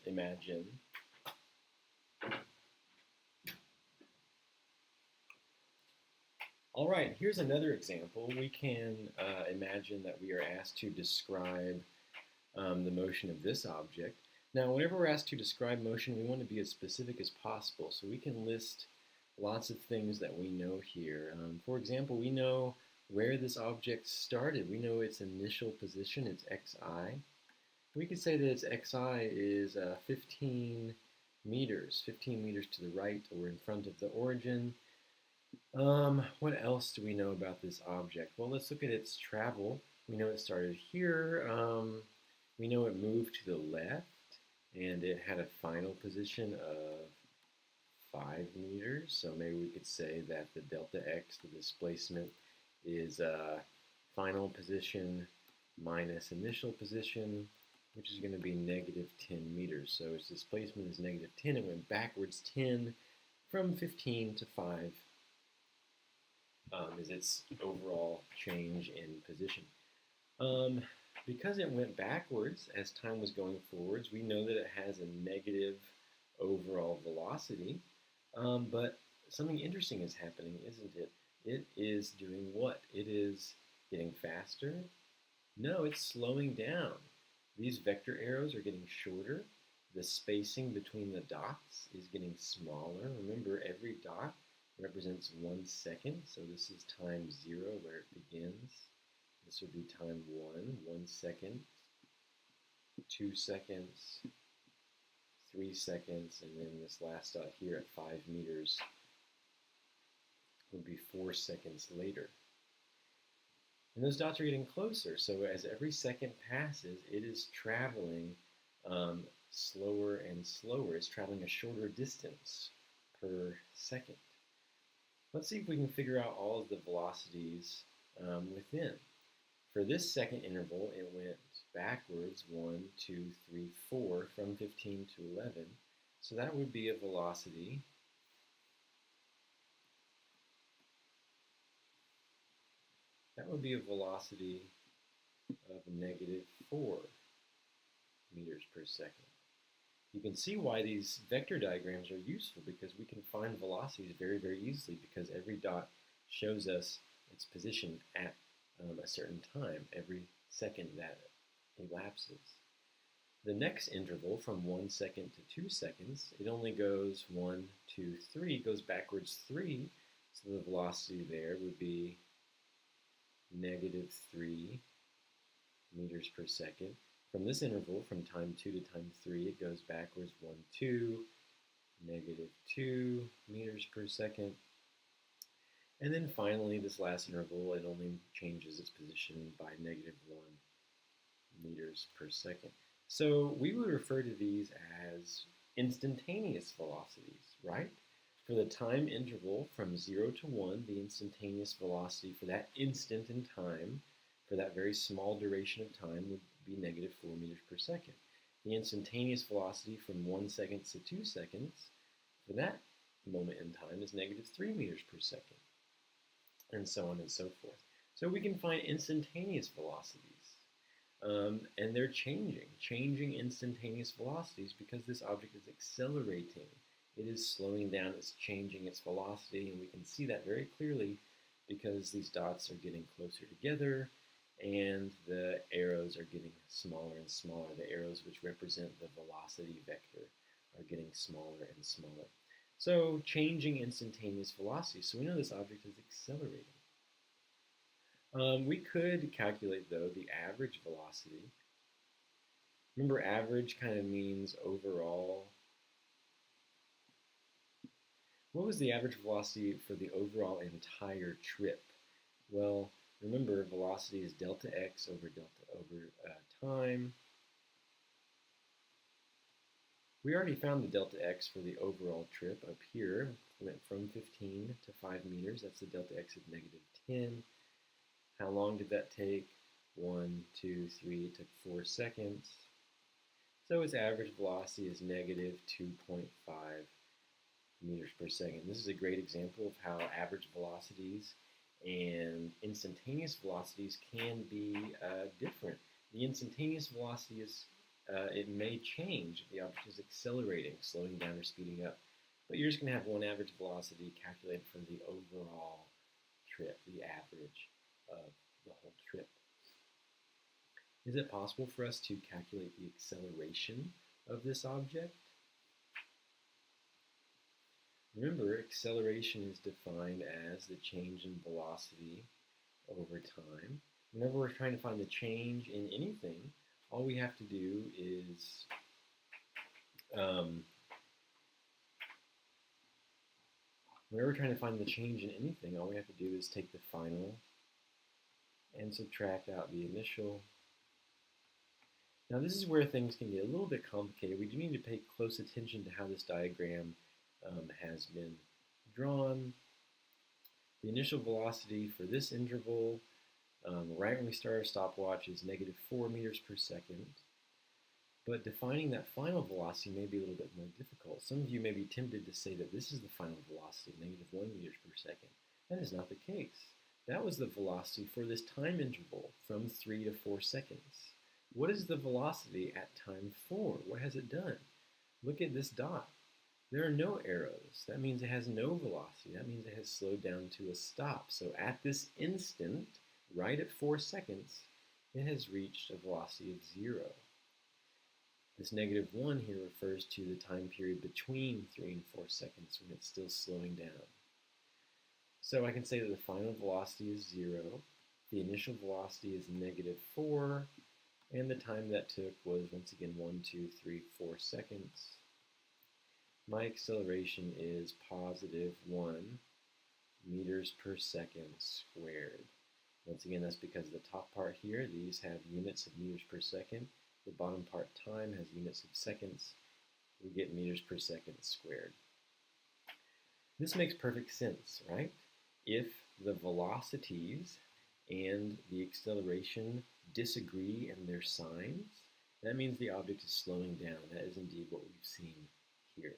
imagine. All right, here's another example. We can imagine that we are asked to describe the motion of this object. Now, whenever we're asked to describe motion, we want to be as specific as possible. So we can list lots of things that we know here. For example, we know where this object started. We know its initial position, its xi. We could say that its xi is 15 meters to the right or in front of the origin. What else do we know about this object? Well, let's look at its travel. We know it started here. We know it moved to the left, and it had a final position of 5 meters. So maybe we could say that the delta x, the displacement, is final position minus initial position, which is going to be negative 10 meters. So its displacement is negative 10. It went backwards 10 from 15 to 5 is its overall change in position. Because it went backwards as time was going forwards, we know that it has a negative overall velocity. But something interesting is happening, isn't it? It is doing what? It is getting faster? No, it's slowing down. These vector arrows are getting shorter. The spacing between the dots is getting smaller. Remember, every dot represents 1 second, so this is time 0 where it begins. This would be time 1 second, 2 seconds, 3 seconds, and then this last dot here at 5 meters would be 4 seconds later. And those dots are getting closer, so as every second passes, it is traveling slower and slower. It's traveling a shorter distance per second. Let's see if we can figure out all of the velocities within. For this second interval, it went backwards 1, 2, 3, 4 from 15 to 11. So that would be a velocity of negative 4 meters per second. You can see why these vector diagrams are useful because we can find velocities very, very easily because every dot shows us its position at a certain time, every second that elapses. The next interval from 1 second to 2 seconds, it only goes 1, 2, 3, goes backwards 3, so the velocity there would be negative 3 meters per second. From this interval, from time 2 to time 3, it goes backwards 1, 2, negative 2 meters per second. And then finally, this last interval, it only changes its position by negative 1 meters per second. So we would refer to these as instantaneous velocities, right? For the time interval from 0 to 1, the instantaneous velocity for that instant in time, for that very small duration of time, would be negative 4 meters per second. The instantaneous velocity from 1 second to 2 seconds, for that moment in time, is negative 3 meters per second, and so on and so forth. So we can find instantaneous velocities. And they're changing instantaneous velocities because this object is accelerating. It is slowing down, it's changing its velocity, and we can see that very clearly because these dots are getting closer together and the arrows are getting smaller and smaller. The arrows which represent the velocity vector are getting smaller and smaller. So changing instantaneous velocity. So we know this object is accelerating. We could calculate, though, the average velocity. Remember, average kind of means overall. What was the average velocity for the overall entire trip? Well, remember, velocity is delta x over time. We already found the delta x for the overall trip up here. It went from 15 to 5 meters. That's the delta x of negative 10. How long did that take? 1, 2, 3, it took 4 seconds. So its average velocity is negative 2.5 meters per second. This is a great example of how average velocities and instantaneous velocities can be different. The instantaneous velocity is it may change if the object is accelerating, slowing down, or speeding up. But you're just going to have one average velocity calculated from the overall trip, the average of the whole trip. Is it possible for us to calculate the acceleration of this object? Remember, acceleration is defined as the change in velocity over time. Whenever we're trying to find the change in anything, all we have to do is whenever we're trying to find the change in anything, all we have to do is take the final and subtract out the initial. Now this is where things can get a little bit complicated. We do need to pay close attention to how this diagram has been drawn. The initial velocity for this interval, right when we start our stopwatch, is -4 meters per second. But defining that final velocity may be a little bit more difficult. Some of you may be tempted to say that this is the final velocity, -1 meters per second. That is not the case. That was the velocity for this time interval from 3 to 4 seconds. What is the velocity at time 4? What has it done? Look at this dot. There are no arrows. That means it has no velocity. That means it has slowed down to a stop. So at this instant, right at 4 seconds, it has reached a velocity of 0. This -1 here refers to the time period between 3 and 4 seconds when it's still slowing down. So I can say that the final velocity is 0, the initial velocity is -4, and the time that took was, once again, 1, 2, 3, 4 seconds. My acceleration is +1 meters per second squared. Once again, that's because the top part here, these have units of meters per second. The bottom part, time, has units of seconds. We get meters per second squared. This makes perfect sense, right? If the velocities and the acceleration disagree in their signs, that means the object is slowing down. That is indeed what we've seen here.